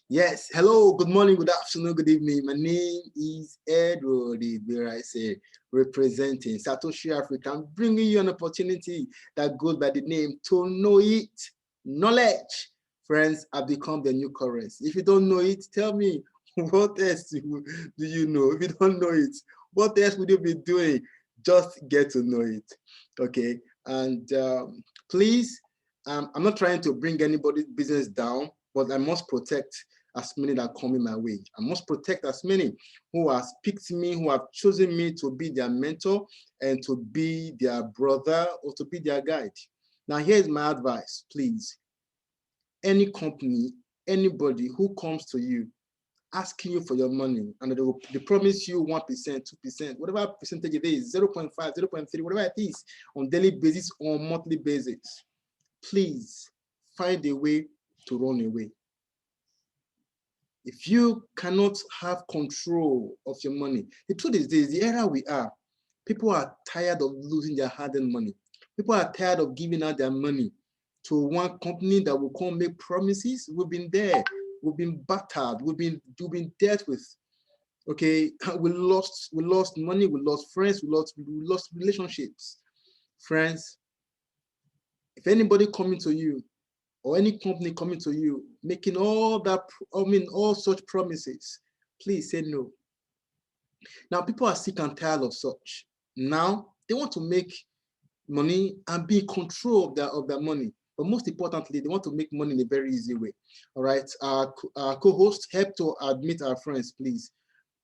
Yes, hello, good morning, good afternoon, good evening. My name is Edward, where I say representing Satoshi Africa. I'm bringing you an opportunity that goes by the name ToNoit knowledge. Friends, I've become the new currency. If you don't know it, tell me, what else do you know? If you don't know it, what else would you be doing? Just get to know it, okay? And please, I'm not trying to bring anybody's business down, but I must protect as many that come in my way. I must protect as many who have picked me, who have chosen me to be their mentor and to be their brother or to be their guide. Now, here's my advice, please. Any company, anybody who comes to you asking you for your money and they promise you 1%, 2%, whatever percentage it is, 0.5, 0.3, whatever it is, on daily basis or monthly basis, please find a way to run away. If you cannot have control of your money, the truth is this, the era we are, people are tired of losing their hard-earned money. People are tired of giving out their money to one company that will come make promises. We've been there, we've been battered, we've been dealt with. Okay, we lost money, we lost friends, we lost relationships. Friends, if anybody coming to you or any company coming to you, making all such promises, please say no. Now, people are sick and tired of such. Now, they want to make money and be in control of their money. But most importantly, they want to make money in a very easy way. All right, our co-host, help to admit our friends, please.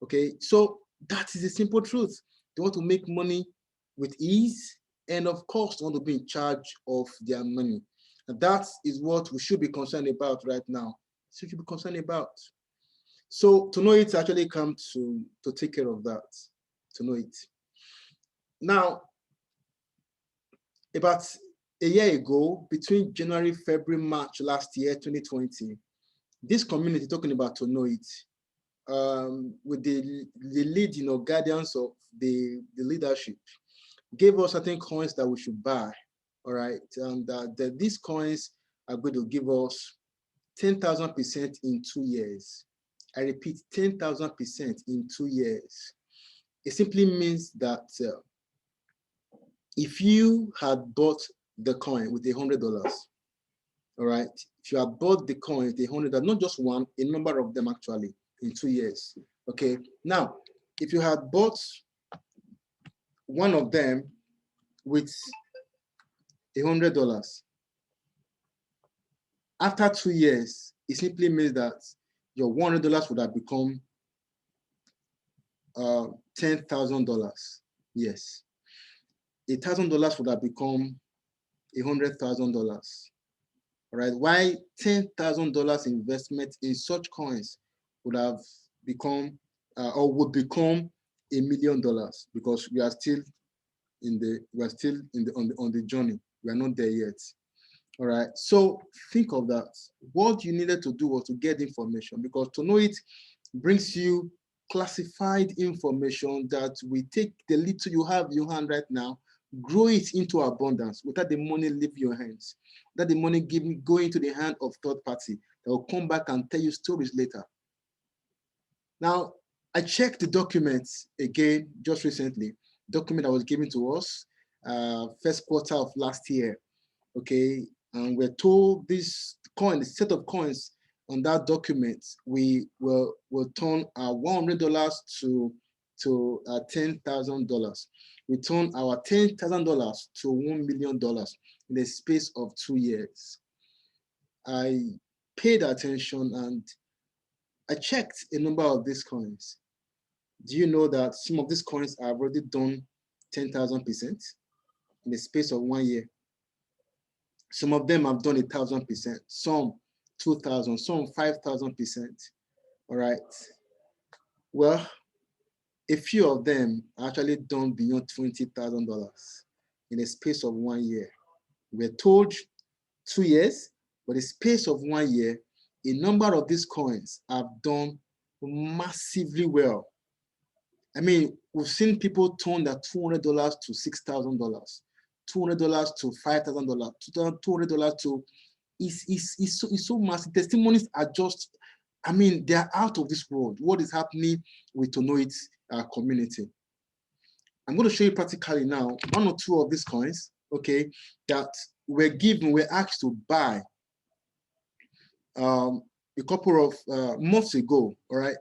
Okay, so that is the simple truth. They want to make money with ease, and of course, they want to be in charge of their money. And that is what we should be concerned about right now. So we should be concerned about. So ToNoit actually come to take care of that. ToNoit. Now, about a year ago, between January, February, March last year, 2020, this community talking about ToNoit, with the lead, guidance of the leadership, gave us certain coins that we should buy. All right, and these coins are going to give us 10,000% in 2 years. I repeat, 10,000% in 2 years. It simply means that if you had bought the coin with $100, all right, if you had bought the coin with $100, not just one, a number of them actually in 2 years. Okay, now if you had bought one of them with $100, after 2 years, it simply means that your $100 would have become $10,000. Yes, $1,000 would have become $100,000. All right, why $10,000 investment in such coins would have become or would become $1 million, because we are still on the journey. We are not there yet. All right, so think of that. What you needed to do was to get information, because ToNoit brings you classified information that we take the little you have in your hand right now, grow it into abundance without the money leaving your hands, without the money going into the hand of third party that will come back and tell you stories later. Now, I checked the documents again just recently, document that was given to us first quarter of last year. Okay, and we're told this coin, the set of coins on that document, we will turn our $100 to $10,000. We turn our $10,000 to $1 million in the space of 2 years. I paid attention and I checked a number of these coins. Do you know that some of these coins have already done 10,000% in the space of 1 year? Some of them have done 1,000%, some 2,000, some 5,000%. All right. Well, a few of them actually done beyond $20,000 in a space of 1 year. We're told 2 years, but in the space of 1 year, a number of these coins have done massively well. I mean, we've seen people turn their $200 to $6,000. $200 to $5,000, $200 to it's so massive. Testimonies are just I mean, they are out of this world. What is happening with ToNoit community? I'm going to show you practically now one or two of these coins, okay, that we're asked to buy a couple of months ago. All right,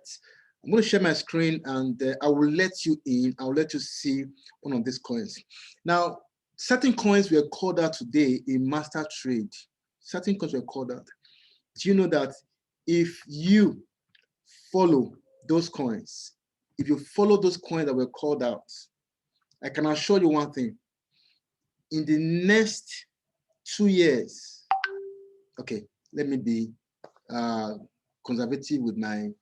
I'm going to share my screen and I will let you in. I'll let you see one of these coins. Now, certain coins were called out today in master trade. Certain coins were called out. Do you know that if you follow those coins, if you follow those coins that were called out, I can assure you one thing. In the next 2 years, okay, let me be conservative with my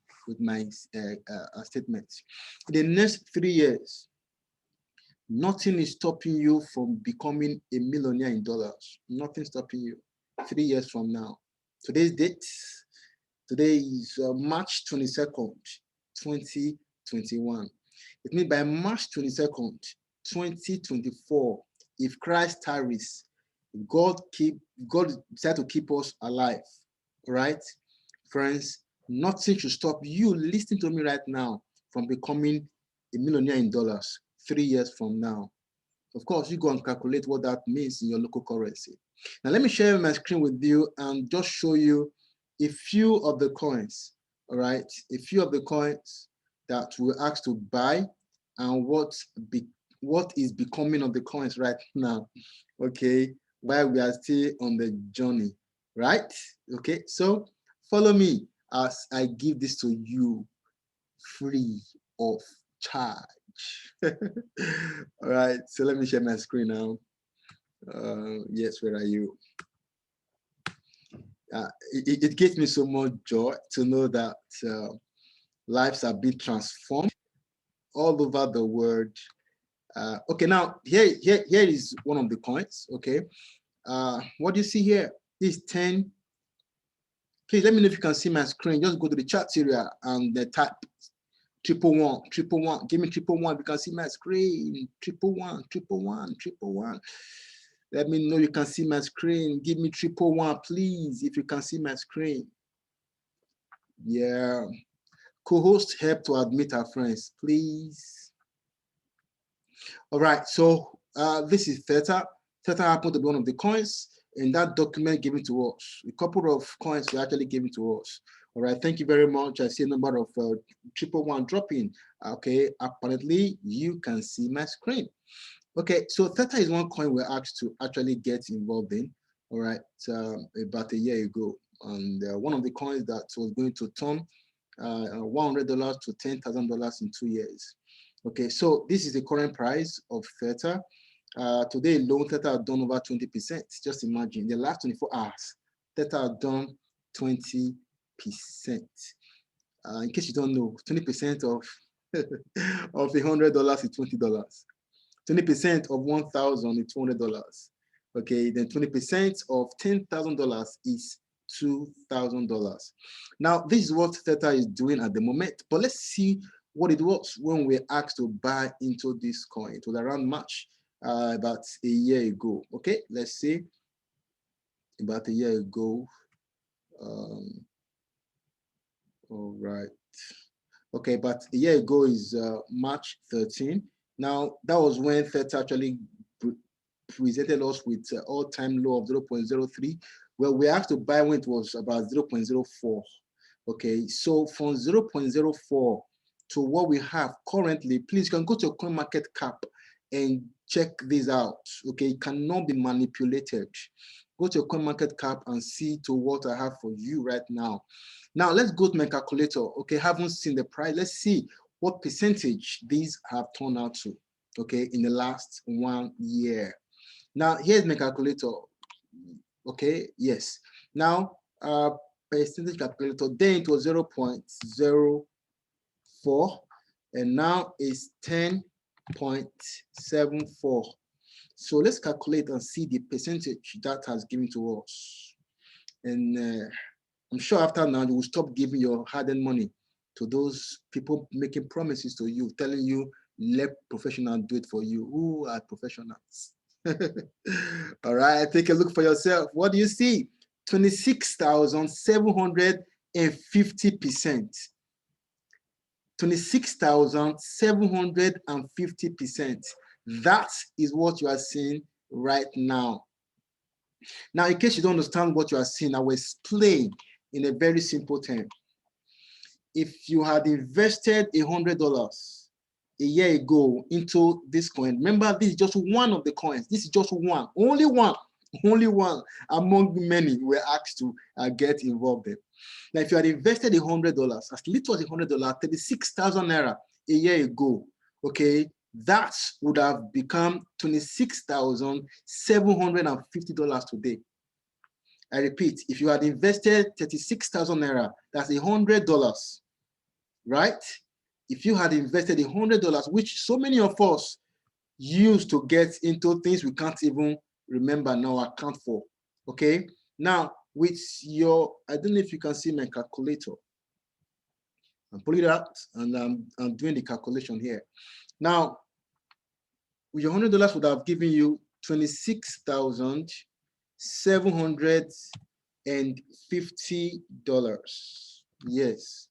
statement. In the next 3 years, nothing is stopping you from becoming a millionaire in dollars. Nothing stopping you. 3 years from now. Today's date. Today is March 22nd, 2021. It means by March 22nd, 2024, if Christ tarries, God decided to keep us alive, right? Friends, nothing should stop you listening to me right now from becoming a millionaire in dollars 3 years from now. Of course, you go and calculate what that means in your local currency. Now, let me share my screen with you and just show you a few of the coins, all right? A few of the coins that we're asked to buy and what is becoming of the coins right now, okay? While we are still on the journey, right? Okay, so follow me as I give this to you free of charge. All right, so let me share my screen now. Yes, where are you? It gives me so much joy to know that lives are being transformed all over the world. Okay, now here is one of the coins. Okay, what do you see here? This 10. Please let me know if you can see my screen. Just go to the chat area and type 111. Give me 111. You can see my screen. 111. Let me know you can see my screen. Give me 111, please, if you can see my screen. Yeah. Co-host, help to admit our friends, please. All right, so this is Theta. Theta happened to be one of the coins in that document given to us. A couple of coins were actually given to us. All right, thank you very much. I see a number of 111 dropping. Okay, apparently you can see my screen. Okay, so Theta is one coin we're asked to actually get involved in, all right, about a year ago. And one of the coins that was going to turn $100 to $10,000 in 2 years. Okay, so this is the current price of Theta. Today alone, Theta had done over 20%. Just imagine, in the last 24 hours, Theta had done 20%. In case you don't know, 20% of of $100 is $20. 20% of 1,000 is $200. Okay, then 20% of $10,000 is $2,000. Now, this is what Theta is doing at the moment, but let's see what it was when we were asked to buy into this coin. It was around March, about a year ago. Okay, let's see, about a year ago. All right. Okay, but a year ago is March 13. Now, that was when Theta actually presented us with all-time low of 0.03. Well, we have to buy when it was about 0.04. Okay, so from 0.04 to what we have currently, please, you can go to CoinMarketCap and check this out. Okay, it cannot be manipulated. Go to CoinMarketCap and see to what I have for you right now. Now, let's go to my calculator. Okay, haven't seen the price. Let's see what percentage these have turned out to, okay, in the last 1 year. Now, here's my calculator. Okay, yes. Now, percentage calculator, then it was 0.04, and now it's 10.74. So let's calculate and see the percentage that has given to us. And I'm sure after now, you will stop giving your hard-earned money to those people making promises to you, telling you, let professionals do it for you. Who are professionals? All right, take a look for yourself. What do you see? 26,700 26,750%. That is what you are seeing right now. Now, in case you don't understand what you are seeing, I will explain in a very simple term. If you had invested $100 a year ago into this coin, remember, this is just one of the coins. This is just one, only one among many we're asked to get involved in. Now, if you had invested $100, as little as $100, 36,000 Naira a year ago, okay, that would have become $26,750 today. I repeat, if you had invested 36,000 Naira, that's $100, right? If you had invested $100, which so many of us use to get into things we can't even remember now, account for, okay? Now, with your, I don't know if you can see my calculator. I'm pulling it out and I'm doing the calculation here. Now, with your $100 would have given you $26,750. Yes,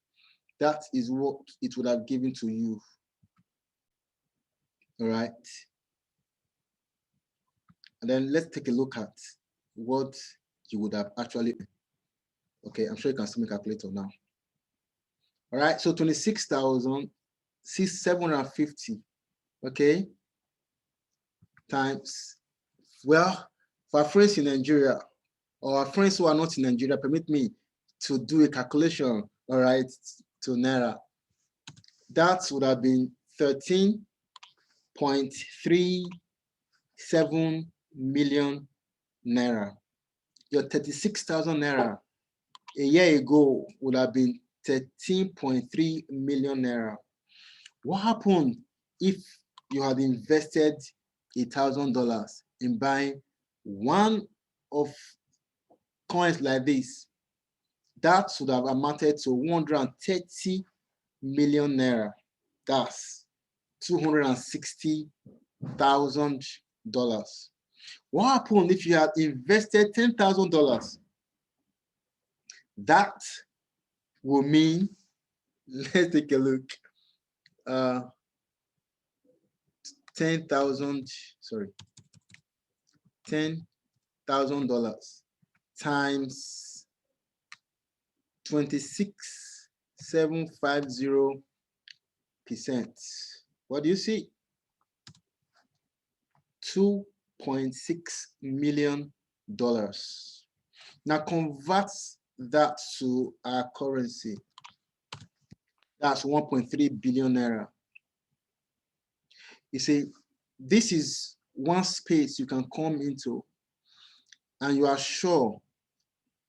that is what it would have given to you. All right. And then let's take a look at what you would have actually. Okay, I'm sure you can see my calculator now. All right, so 26,750, okay, times, well, for our friends in Nigeria or our friends who are not in Nigeria, permit me to do a calculation, all right, to Naira. That would have been 13.37 million Naira. Your 36,000 Naira a year ago would have been 13.3 million Naira. What happened if you had invested $1,000 in buying one of coins like this? That would have amounted to 130 million Naira. That's $260,000. What happened if you had invested $10,000? That will mean, let's take a look. $10,000 times 26,750%. What do you see? $2.6 million. Now convert that to our currency. That's 1.3 billion Naira. You see, this is one space you can come into and you are sure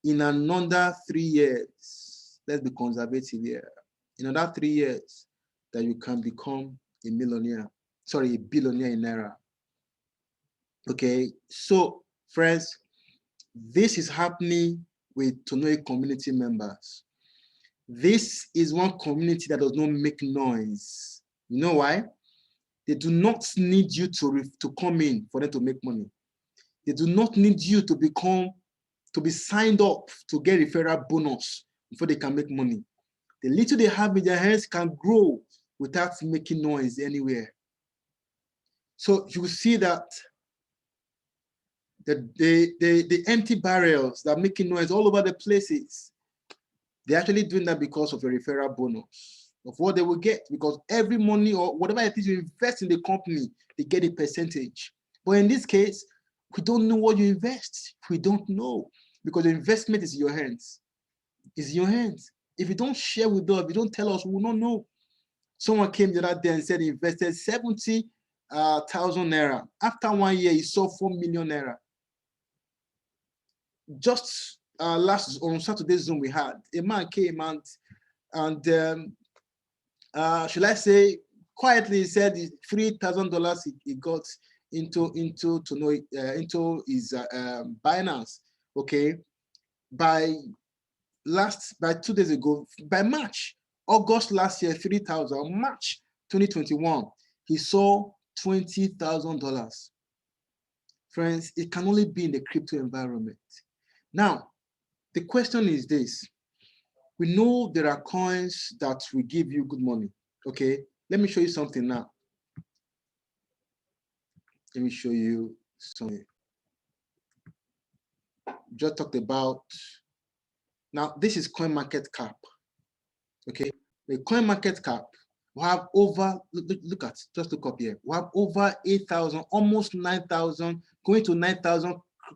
in another 3 years, let's be conservative here, in another 3 years that you can become a millionaire, sorry, a billionaire in Naira. Okay, so friends, this is happening with ToNoit community members. This is one community that does not make noise. You know why? They do not need you to come in for them to make money. They do not need you to be signed up to get referral bonus before they can make money. The little they have in their hands can grow without making noise anywhere. So you see that the empty barrels that are making noise all over the places, they're actually doing that because of a referral bonus of what they will get, because every money or whatever it is you invest in the company, they get a percentage. But in this case, we don't know what you invest. We don't know, because the investment is in your hands. It's in your hands. If you don't share with us, if you don't tell us, we will not know. Someone came the other day and said he invested 70,000 Naira. After 1 year, he saw 4 million Naira. Just last on Saturday Zoom we had, a man came and should I say quietly, he said $3,000 he got into ToNoit, into his Binance. Okay, by 2 days ago, by August last year, 3,000. March 2021, he saw $20,000. Friends, it can only be in the crypto environment. Now, the question is this: We know there are coins that will give you good money. Okay, let me show you something now. Let me show you something. Just talked about. Now, this is coin market cap. Okay, the coin market cap, we have over, look at, just look up here. We have over 8,000, almost 9,000, going to 9,000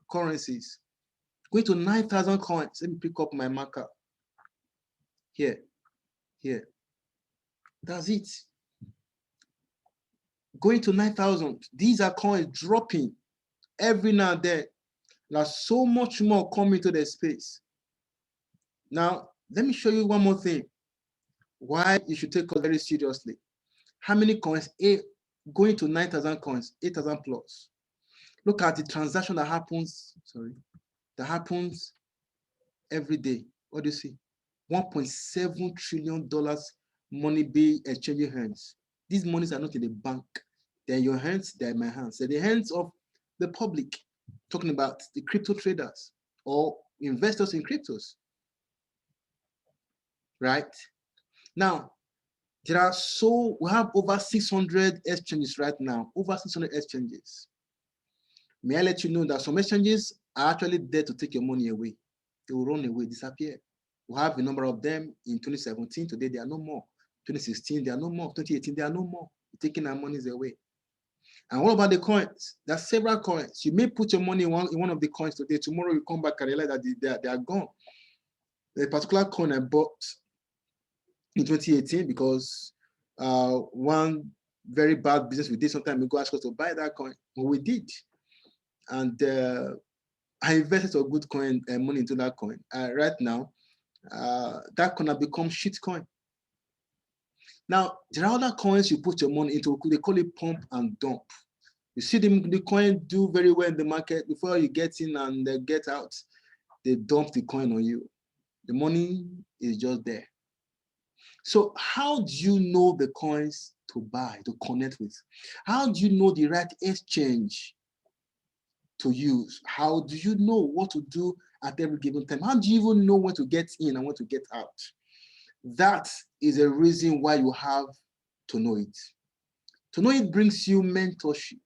currencies, going to 9,000 coins. Let me pick up my marker. Here. That's it. Going to 9,000. These are coins dropping every now and then. There's so much more coming to the space. Now, let me show you one more thing. Why you should take it very seriously. How many coins? Going to 9,000 coins, 8,000 plus. Look at the transaction that happens, that happens every day. What do you see? $1.7 trillion money being exchanging hands. These monies are not in the bank. They're in your hands, they're in my hands. They're the hands of the public, talking about the crypto traders or investors in cryptos, right? Now, we have over 600 exchanges right now, over 600 exchanges. May I let you know that some exchanges are actually there to take your money away. They will run away, disappear. We have a number of them in 2017. Today, there are no more. 2016, there are no more. 2018, there are no more. They're taking our monies away. And what about the coins? There are several coins. You may put your money in one of the coins today. Tomorrow, you come back and realize that they are gone. The particular coin I bought in 2018 because one very bad business we did some time ago asked us to buy that coin. Well, we did. And I invested a good coin money into that coin. Right now, that coin has become shit coin. Now, there are other coins you put your money into. They call it pump and dump. You see the coin do very well in the market. Before you get in and get out, they dump the coin on you. The money is just there. So how do you know the coins to buy, to connect with? How do you know the right exchange to use? How do you know what to do at every given time? How do you even know when to get in and when to get out? That is a reason why you have ToNoit. ToNoit brings you mentorship.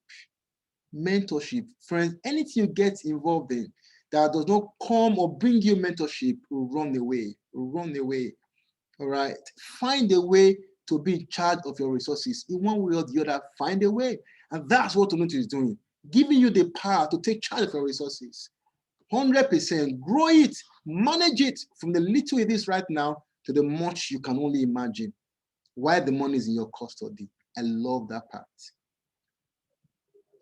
Mentorship, friends, anything you get involved in that does not come or bring you mentorship will run away, all right? Find a way to be in charge of your resources in one way or the other. Find a way. And that's what ToNoit is doing, giving you the power to take charge of your resources. 100%, grow it, manage it from the little it is right now to the much you can only imagine. Why the money is in your custody. I love that part.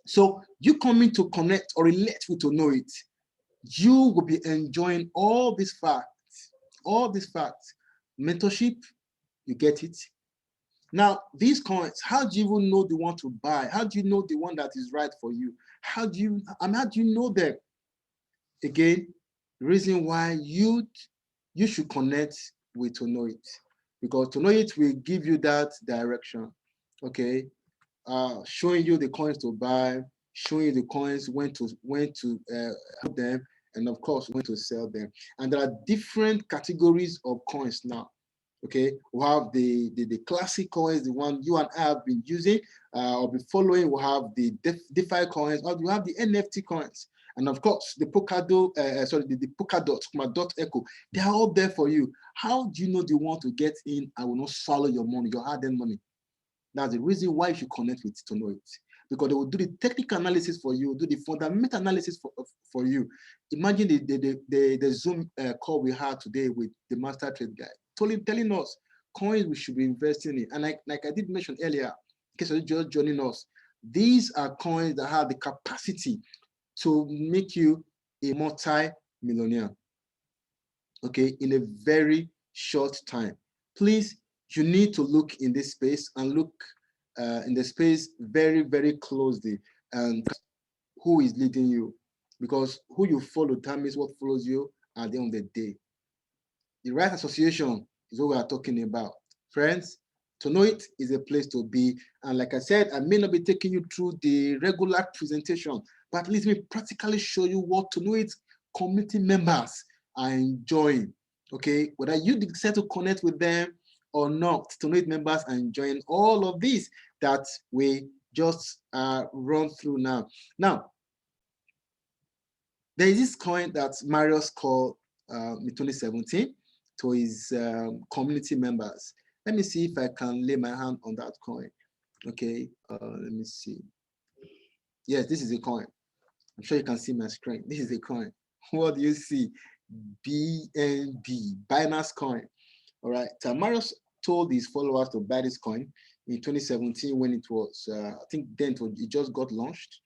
So you coming to connect or relate with ToNoit, you will be enjoying all these facts, Mentorship, you get it. Now, these coins, how do you even know the one to buy? How do you know the one that is right for you? How do you know them? Again, the reason why you should connect with ToNoit, because ToNoit will give you that direction, okay? Showing you the coins to buy, showing you the coins, when to put them, and of course, when to sell them. And there are different categories of coins now. Okay, we have the classic coins, the one you and I have been using or been following. We have the DeFi coins, or we have the NFT coins, and of course the Polkadot, the Polkadot, dot Echo. They are all there for you. How do you know the one to get in and will not swallow your money, your hard-earned money? That's the reason why you should connect with ToNoit, because they will do the technical analysis for you, do the fundamental analysis for you. Imagine the Zoom call we had today with the master trade guy, telling us coins we should be investing in. And like I did mention earlier, in case you're just joining us, these are coins that have the capacity to make you a multi-millionaire, okay, in a very short time. Please, you need to look in this space and look in the space very, very closely, and who is leading you, because who you follow determines what follows you at the end of the day. The right association is what we are talking about. Friends, ToNoit is a place to be. And like I said, I may not be taking you through the regular presentation, but at least me practically show you what ToNoit community members are enjoying. Okay, whether you decide to connect with them or not, ToNoit members are enjoying all of this that we just run through now. Now, there is this coin that Marius called in 2017 to his community members. Let me see if I can lay my hand on that coin. Okay, let me see. Yes, this is a coin. I'm sure you can see my screen. This is a coin. What do you see? BNB, Binance coin. All right. Marius told his followers to buy this coin in 2017 when it was, I think then it just got launched.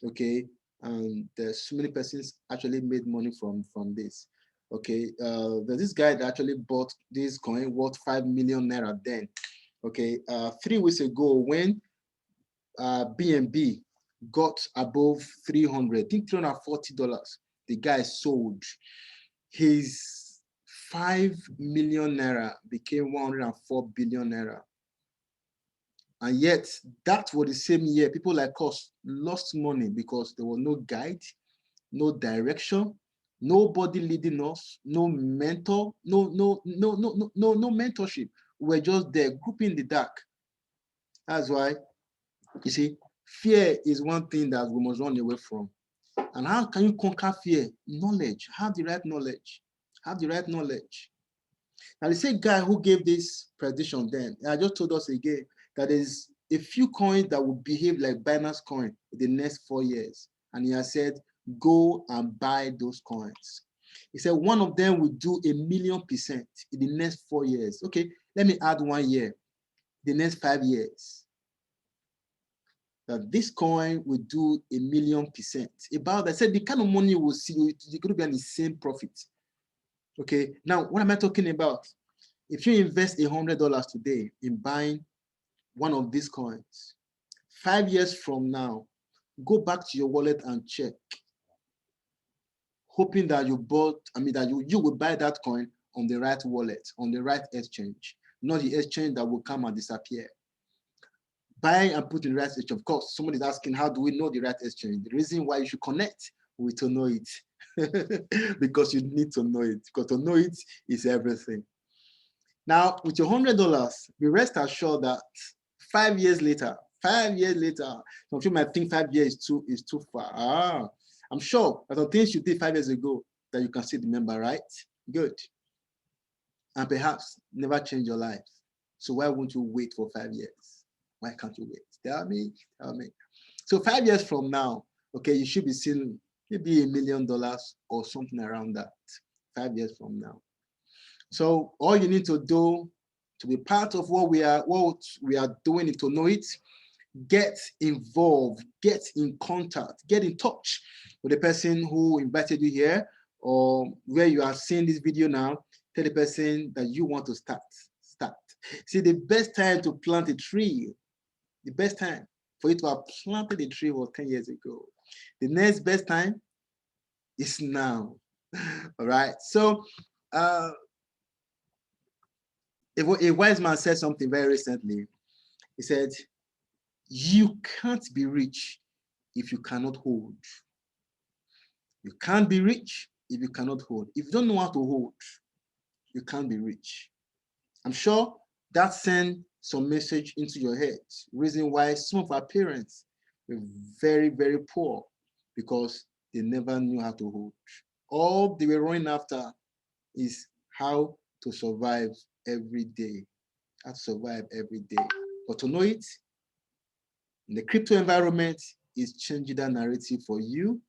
Okay. And there's so many persons actually made money from this. Okay. There's this guy that actually bought this coin worth 5 million Naira then. Okay. 3 weeks ago when BNB got above 300, I think $340, the guy sold. His 5 million Naira became 104 billion Naira. And yet, that was the same year, people like us lost money because there was no guide, no direction, nobody leading us, no mentor, no mentorship. We were just there, grouping in the dark. That's why, you see, fear is one thing that we must run away from. And how can you conquer fear? Knowledge. Have the right knowledge. Have the right knowledge. Now, the same guy who gave this prediction then, I just told us again that there's a few coins that will behave like Binance coin in the next 4 years. And he has said, go and buy those coins. He said one of them will do 1,000,000% in the next 4 years. Okay, let me add 1 year, the next 5 years. That this coin will do 1,000,000%. About, I said, the kind of money you will see, you're going to be on the same profit. Okay, now what am I talking about? If you invest $100 today in buying one of these coins, 5 years from now, go back to your wallet and check, hoping that you bought, that you will buy that coin on the right wallet, on the right exchange, not the exchange that will come and disappear. Buy and put in the right exchange. Of course, somebody is asking, how do we know the right exchange? The reason why you should connect with ToNoit, because you need to know it, because to know it is everything. Now, with your $100, be rest assured that 5 years later, some people might think 5 years is too far. I'm sure that the things you did 5 years ago that you can still remember, right? Good. And perhaps never change your life. So why won't you wait for 5 years? Why can't you wait? Tell me. So 5 years from now, okay, you should be seeing maybe $1 million or something around that 5 years from now. So all you need to do to be part of what we are doing is to know it, get involved, get in contact, get in touch with the person who invited you here, or where you are seeing this video now. Tell the person that you want to start. See, the best time to plant a tree, the best time for you to have planted a tree was 10 years ago. The next best time is now. All right. So a wise man said something very recently. He said, you can't be rich if you cannot hold. You can't be rich if you cannot hold. If you don't know how to hold, you can't be rich. I'm sure that sent some message into your head. Reason why some of our parents were very, very poor, because they never knew how to hold. All they were running after is how to survive every day. How to survive every day. But to know it, in the crypto environment, is changing that narrative for you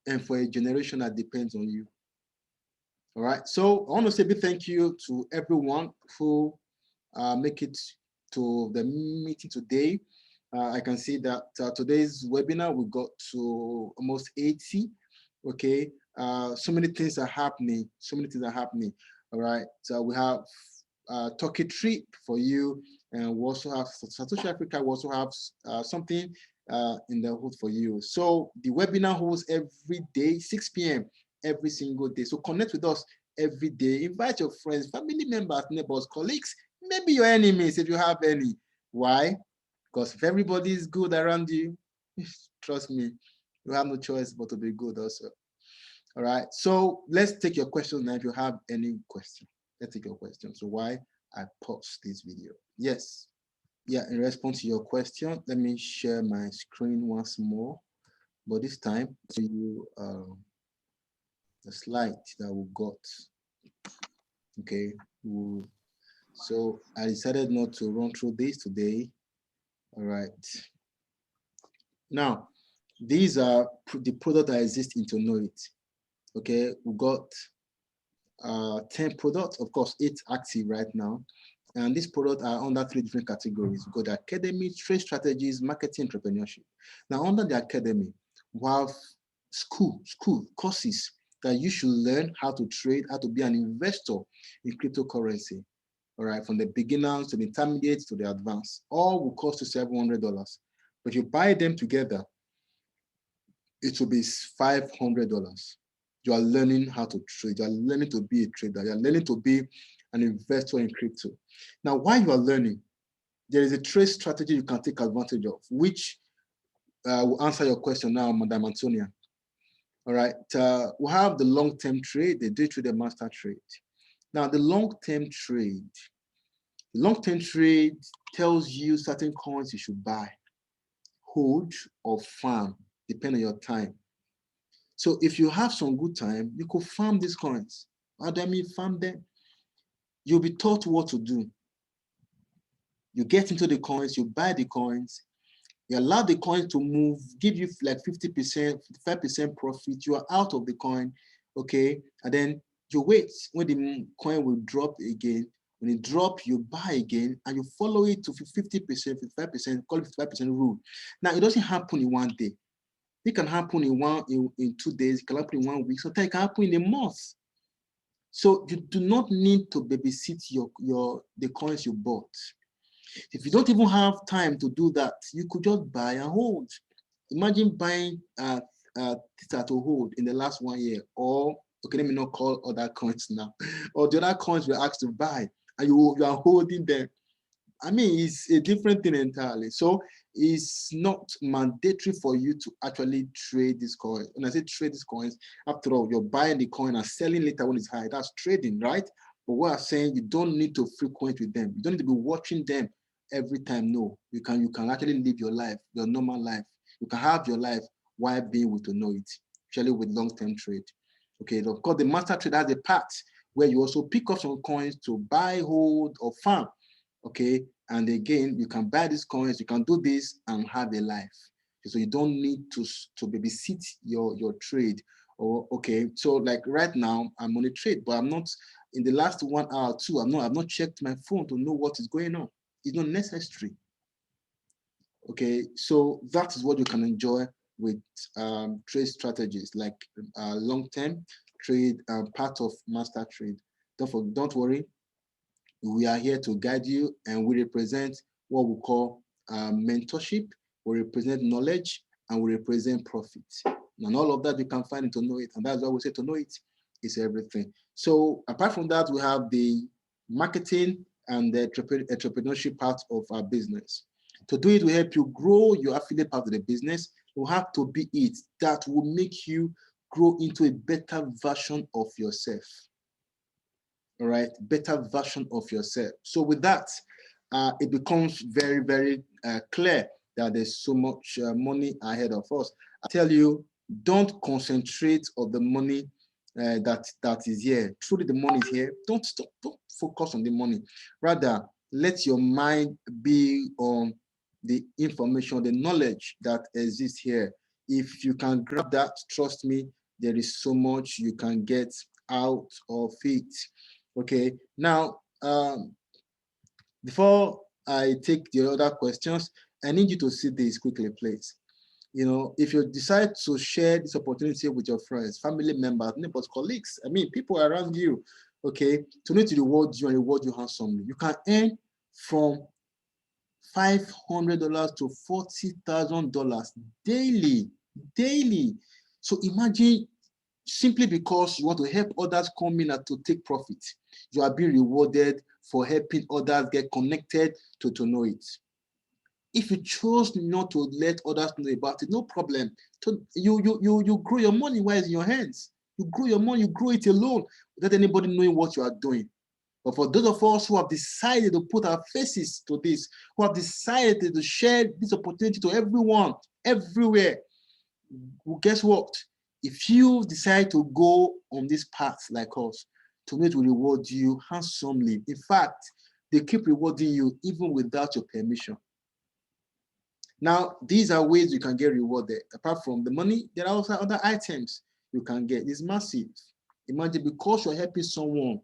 and for a generation that depends on you. All right. So I want to say a big thank you to everyone who make it to the meeting today. I can see that today's webinar, we got to almost 80. Okay. So many things are happening. All right. So we have Turkey trip for you, and we also have Satoshi Africa. We also have something in the hood for you. So the webinar holds every day, 6 p.m. every single day. So connect with us every day. Invite your friends, family members, neighbors, colleagues, maybe your enemies if you have any. Why? Because if everybody is good around you, trust me, you have no choice but to be good also. All right, so let's take your questions now if you have any question. Let's take your question. So why I pause this video. Yes. Yeah, in response to your question, let me share my screen once more, but this time to you the slide that we got. Okay, so I decided not to run through this today. All right. Now, these are the products that exist in ToNoit. Okay, we got 10 products, of course, 8 active right now. And these products are under 3 different categories. We got the academy, trade strategies, marketing, entrepreneurship. Now, under the academy, we have school courses that you should learn how to trade, how to be an investor in cryptocurrency. All right, from the beginners to the intermediate to the advanced, all will cost you $700. But if you buy them together, it will be $500. You are learning how to trade. You are learning to be a trader. You are learning to be an investor in crypto. Now, while you are learning, there is a trade strategy you can take advantage of, which will answer your question now, Madam Antonia. All right, we have the long-term trade, the day trade, the master trade. Now, the long-term trade tells you certain coins you should buy, hold, or farm, depending on your time. So if you have some good time, you could farm these coins. How do I mean farm them? You'll be taught what to do. You get into the coins, you buy the coins, you allow the coin to move, give you like 50%, 55% profit. You are out of the coin, okay? And then you wait when the coin will drop again. When it drops, you buy again, and you follow it to 50%, 55%, call it 55% rule. Now, it doesn't happen in one day. It can happen in 2 days, it can happen in 1 week, sometimes it can happen in a month. So you do not need to babysit the coins you bought. If you don't even have time to do that, you could just buy and hold. Imagine buying Theta to hold in the last 1 year, or okay, let me not call other coins now, or the other coins we're asked to buy, and you are holding them. I mean, it's a different thing entirely. So it's not mandatory for you to actually trade these coins. When I say trade these coins, after all, you're buying the coin and selling later when it's high. That's trading, right? But what I'm saying, you don't need to frequent with them. You don't need to be watching them every time. No, you can actually live your life, your normal life. You can have your life while being with ToNoit, especially with long-term trade. Okay, of course, the master trade has a part where you also pick up some coins to buy, hold, or farm. Okay, and again, you can buy these coins, you can do this and have a life. So you don't need to babysit your trade. Or okay, so like right now I'm on a trade, but I'm not in the last 1 hour or 2. I've not checked my phone to know what is going on. It's not necessary. Okay, so that is what you can enjoy with trade strategies like long-term trade, part of master trade. Don't worry, we are here to guide you, and we represent what we call mentorship. We represent knowledge, and we represent profit. And all of that you can find in ToNoit, and that's why we say ToNoit is everything. So apart from that, we have the marketing and the entrepreneurship part of our business. To do it will help you grow your affiliate part of the business. You have to be it that will make you grow into a better version of yourself. All right, better version of yourself. So with that, it becomes very, very clear that there's so much money ahead of us. I tell you, don't concentrate on the money that is here. Truly, the money is here. Don't focus on the money. Rather, let your mind be on the information, the knowledge that exists here. If you can grab that, trust me, there is so much you can get out of it. Okay, now before I take the other questions, I need you to see this quickly, please. You know, if you decide to share this opportunity with your friends, family members, neighbors, colleagues, I mean, people around you, okay, to need to reward you and reward you handsomely, you can earn from $500 to $40,000 daily. So imagine, simply because you want to help others come in and to take profit, you are being rewarded for helping others get connected to ToNoit. If you chose not to let others know about it, no problem. You grow your money while it's in your hands. You grow your money, you grow it alone without anybody knowing what you are doing. But for those of us who have decided to put our faces to this, who have decided to share this opportunity to everyone, everywhere, well, guess what? If you decide to go on this path like us, ToNoit will reward you handsomely. In fact, they keep rewarding you even without your permission. Now, these are ways you can get rewarded. Apart from the money, there are also other items you can get. It's massive. Imagine, because you're helping someone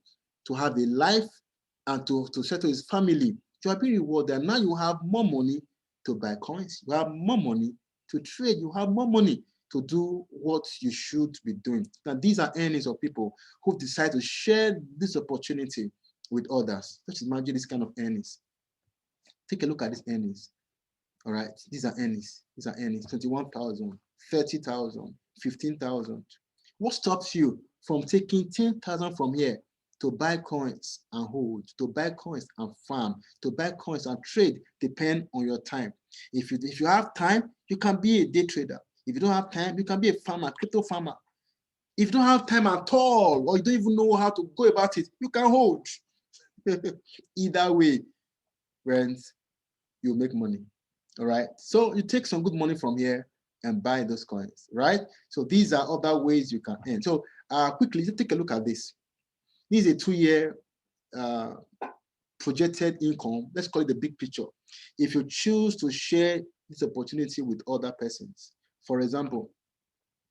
to have a life and to settle his family, you are being rewarded. Now you have more money to buy coins. You have more money to trade. You have more money to do what you should be doing. Now, these are earnings of people who decide to share this opportunity with others. Just imagine this kind of earnings. Take a look at these earnings. All right, these are earnings. These are earnings. 21,000, 30,000, 15,000. What stops you from taking 10,000 from here to buy coins and hold, to buy coins and farm, to buy coins and trade? Depend on your time. If you have time, you can be a day trader. If you don't have time, you can be a farmer, crypto farmer. If you don't have time at all, or you don't even know how to go about it, you can hold. Either way, friends, you make money. All right, so you take some good money from here and buy those coins, right? So these are other ways you can earn. So quickly, just take a look at this. This is a 2-year projected income. Let's call it the big picture. If you choose to share this opportunity with other persons, for example,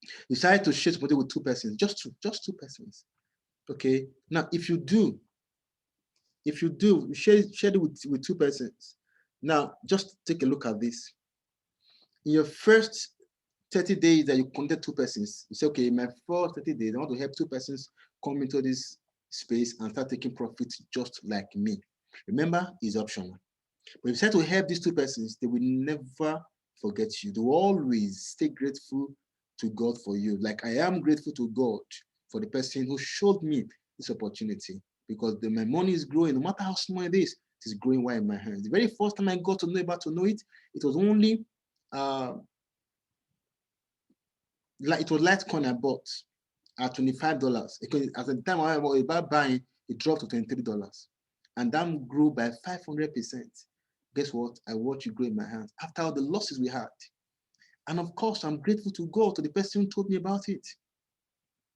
you decide to share something with 2 persons, just 2 persons. Okay, now if you do, share it with 2 persons. Now, just take a look at this. In your first 30 days that you contact 2 persons, you say, okay, in my first 30 days, I want to help 2 persons come into this space and start taking profits just like me. Remember, it's optional. But if you decide to help these 2 persons, they will never forget you. They will always stay grateful to God for you. Like I am grateful to God for the person who showed me this opportunity, because my money is growing. No matter how small it is growing while in my hands. The very first time I got to know about ToNoit, it was only it was Litecoin I bought at $25. Because at the time I was about buying, it dropped to $23. And that grew by 500%. Guess what? I watched it grow in my hands after all the losses we had. And of course, I'm grateful to God, to the person who told me about it.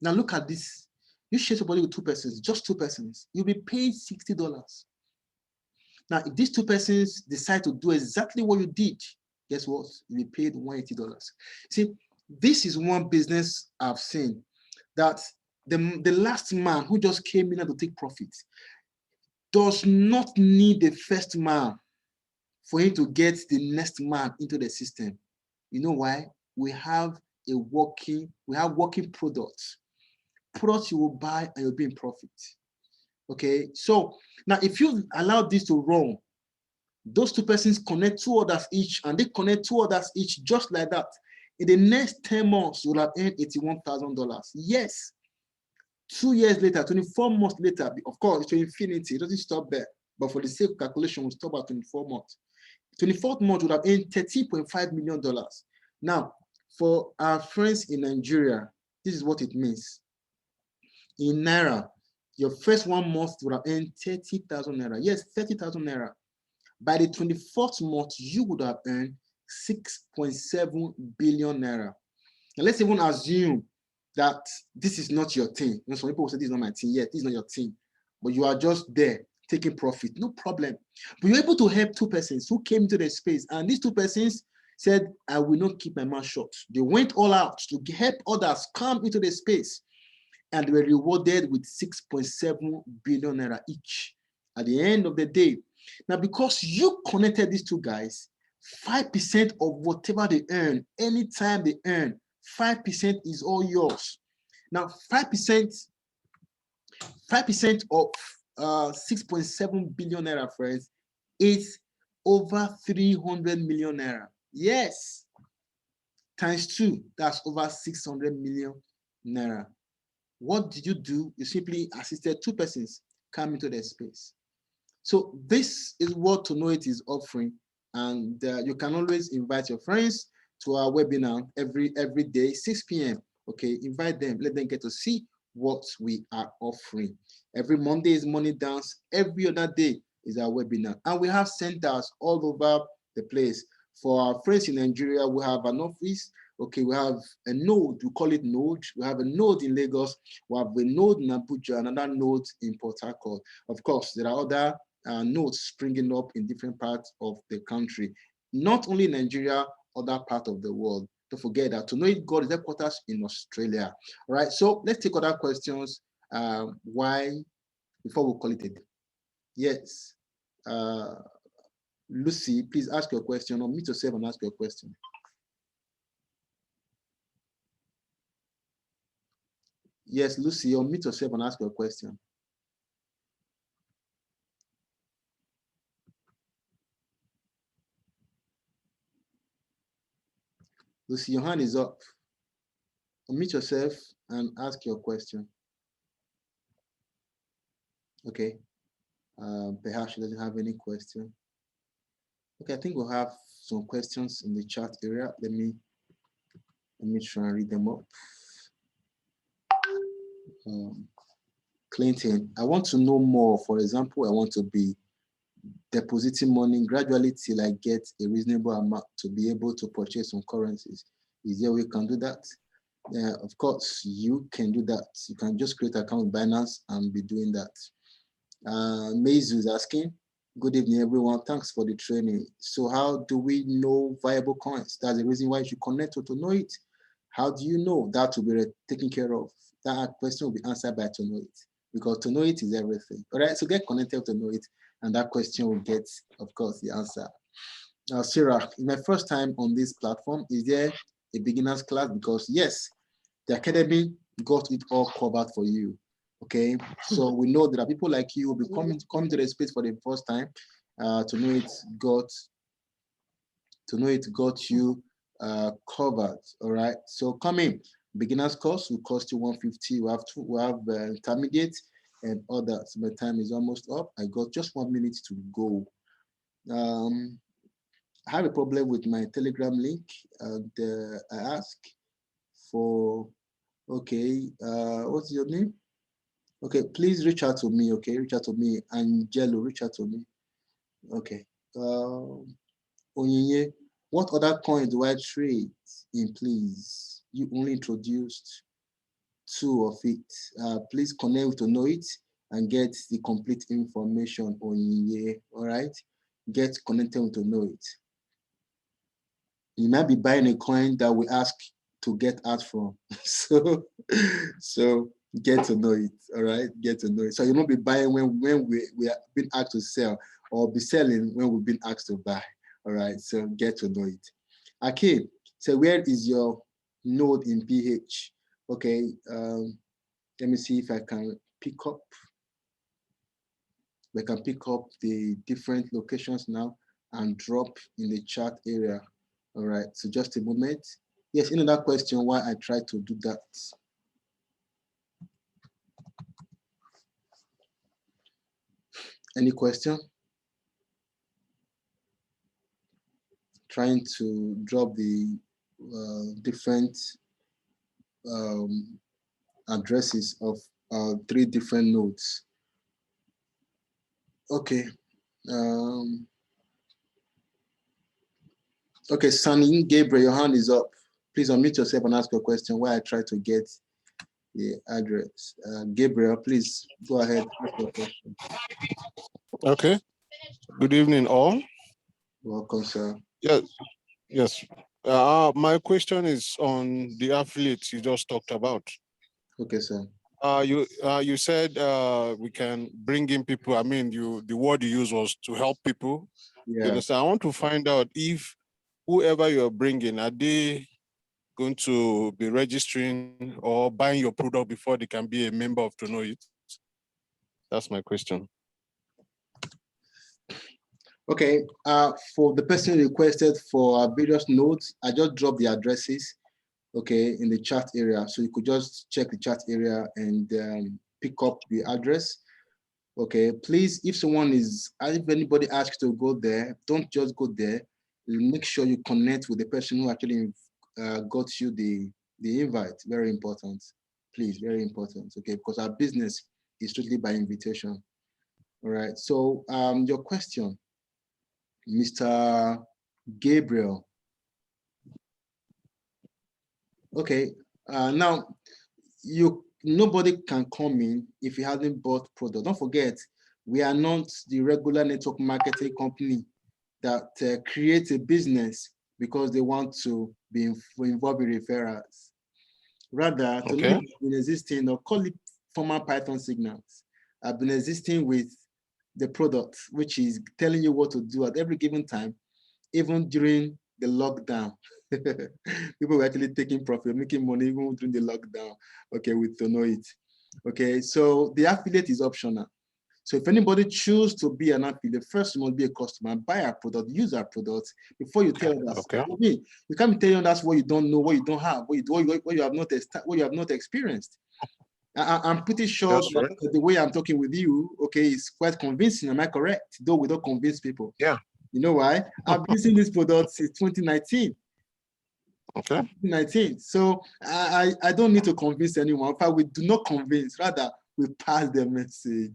Now look at this. You share somebody with 2 persons, just 2 persons, you'll be paid $60. Now, if these 2 persons decide to do exactly what you did, guess what? You'll be paid $180. See, this is one business I've seen, that the last man who just came in to take profit does not need the first man for him to get the next man into the system. You know why? We have working products you will buy and you'll be in profit. Okay, so now if you allow this to run, those 2 persons connect 2 others each, and they connect 2 others each, just like that. In the next 10 months, you will have earned $81,000. Yes. 2 years later, 24 months later, of course, it's to infinity. It doesn't stop there. But for the sake of calculation, we'll stop at 24 months. 24th month would have earned $30.5 million. Now, for our friends in Nigeria, this is what it means. In Naira, your first 1 month would have earned 30,000 Naira. Yes, 30,000 Naira. By the 24th month, you would have earned 6.7 billion Naira. Now, let's even assume that this is not your team. You know, some people will say, this is not my team. Yes, this is not your team. But you are just there taking profit. No problem. But you're able to help 2 persons who came into the space. And these 2 persons said, I will not keep my mouth shut. They went all out to help others come into the space. And they were rewarded with 6.7 billion Naira each at the end of the day. Now, because you connected these 2 guys, 5% of whatever they earn, anytime they earn, 5% is all yours. Now, 5% of 6.7 billion Naira, friends, is over 300 million Naira. Yes, times 2, that's over 600 million Naira. What did you do? You simply assisted 2 persons come into the space. So this is what ToNoit is offering, and you can always invite your friends to our webinar every day, 6 p.m. Okay, invite them, let them get to see what we are offering. Every Monday is Money Dance. Every other day is our webinar. And we have centers all over the place. For our friends in Nigeria, we have an office. Okay, we have a node, we call it node. We have a node in Lagos, we have a node in Abuja, another node in Port Harcourt. Of course, there are other nodes springing up in different parts of the country. Not only Nigeria, other part of the world. Don't forget that ToNoit got its headquarters in Australia. All right, so let's take other questions. Why, before we call it a day? Yes. Lucy, please ask your question, or mute yourself and ask your question. Yes, Lucy, unmute yourself and ask your question. Lucy, your hand is up. Unmute yourself and ask your question. Okay. Perhaps she doesn't have any question. Okay, I think we'll have some questions in the chat area. Let me try and read them up. Clinton, I want to know more. For example, I want to be depositing money gradually till I get a reasonable amount to be able to purchase some currencies. Is there a way you can do that? Of course, you can do that. You can just create an account with Binance and be doing that. Meizu is asking, good evening, everyone. Thanks for the training. So how do we know viable coins? That's the reason why you should connect to ToNoit. How do you know? That will be taken care of. That question will be answered by ToNoit, because ToNoit is everything. All right, so get connected to ToNoit, and that question will get, of course, the answer. Sarah, my first time on this platform, is there a beginner's class? Because yes, the academy got it all covered for you. Okay, so we know there are people like you who will be coming to the space for the first time. ToNoit got you covered. All right, so come in. Beginner's course will cost you 150. We have intermediate and others. My time is almost up. I got just 1 minute to go. I have a problem with my Telegram link, and I ask for, okay, what's your name? Okay, please reach out to me, okay? Reach out to me. Angelo, reach out to me. Okay. Onyinye, what other coins do I trade in, please? You only introduced 2 of it. Please connect to ToNoit and get the complete information, Onyinye, all right? Get connected to ToNoit. You might be buying a coin that we ask to get out from. so get to know it, all right? Get to know it. So you won't be buying when we are being asked to sell, or be selling when we've been asked to buy, all right? So get to know it. Okay, so where is your node in PH? Okay, let me see if I can pick up. We can pick up the different locations now and drop in the chat area. All right, so just a moment. Yes, another question why I try to do that. Any question? Trying to drop the different addresses of 3 different nodes. Okay. Okay, Sunny Gabriel, your hand is up. Please unmute yourself and ask your question while I try to get the address. Gabriel, please go ahead. Ask your question. Okay. Good evening, all. Welcome, sir. Yes. My question is on the affiliates you just talked about. Okay, sir. You said we can bring in people. I mean, the word you used was to help people. Yeah. So I want to find out if whoever you're bringing, are they going to be registering or buying your product before they can be a member of ToNoit? That's my question. Okay, for the person requested for various nodes, I just dropped the addresses, okay, in the chat area. So you could just check the chat area and pick up the address. Okay, please, if anybody asks to go there, don't just go there. Make sure you connect with the person who actually got you the The invite, very important. Please, very important, okay? Because our business is strictly by invitation. All right, so your question, Mr. Gabriel. Okay, now nobody can come in if you haven't bought product. Don't forget, we are not the regular network marketing company that creates a business because they want to be involved in referrals. Rather, ToNoit has been existing, or call it former Python signals, have been existing with the product, which is telling you what to do at every given time, even during the lockdown. People were actually taking profit, making money even during the lockdown, okay, with ToNoit. Okay, so the affiliate is optional. So if anybody choose to be an affiliate, first you must be a customer, buy our product, use our product before you tell us. Okay. You can't be telling us what you don't know, what you don't have, what you have not experienced. I'm pretty sure that the way I'm talking with you, okay, is quite convincing. Am I correct? Though we don't convince people. Yeah. You know why? I've been using this product since 2019. Okay. 2019. So I don't need to convince anyone. In fact, we do not convince, rather we pass the message.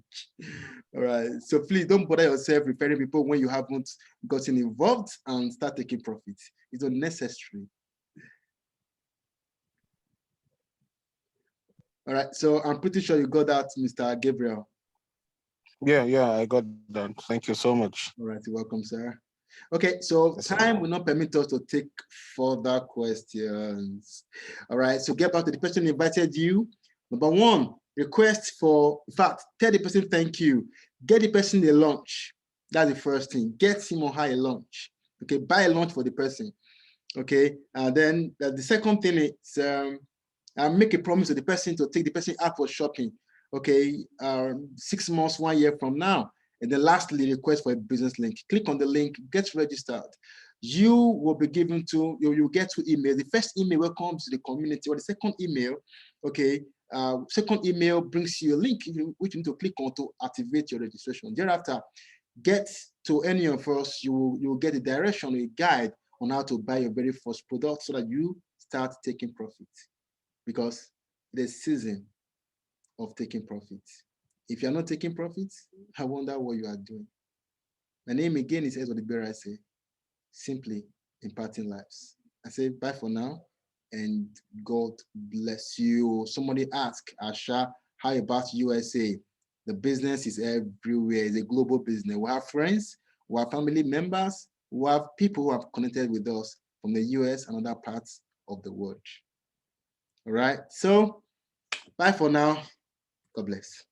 All right. So please don't bother yourself referring people when you haven't gotten involved and start taking profits. It's unnecessary. All right. So I'm pretty sure you got that, Mr. Gabriel. Yeah, I got that. Thank you so much. All right. You're welcome, sir. Okay, so time will not permit us to take further questions. All right, so get back to the person who invited you. Number one, request for, in fact, tell the person thank you. Get the person a lunch. That's the first thing. Get him or her a lunch. Okay, buy a lunch for the person. Okay, and then the second thing is make a promise to the person to take the person out for shopping. Okay, 6 months, 1 year from now. And then lastly, request for a business link. Click on the link, get registered. You will be given to, you'll get 2 emails. The first email welcomes to the community, or the second email, okay, second email brings you a link which you need to click on to activate your registration. Thereafter, get to any of us, you'll get a direction, a guide on how to buy your very first product so that you start taking profit, because it is season of taking profits. If you're not taking profits, I wonder what you are doing. My name again is Ezra the Bear. I say, simply impacting lives. I say bye for now, and God bless you. Somebody asked, Asha, how about USA? The business is everywhere. It's a global business. We have friends, we have family members, we have people who have connected with us from the US and other parts of the world. All right, so bye for now. God bless.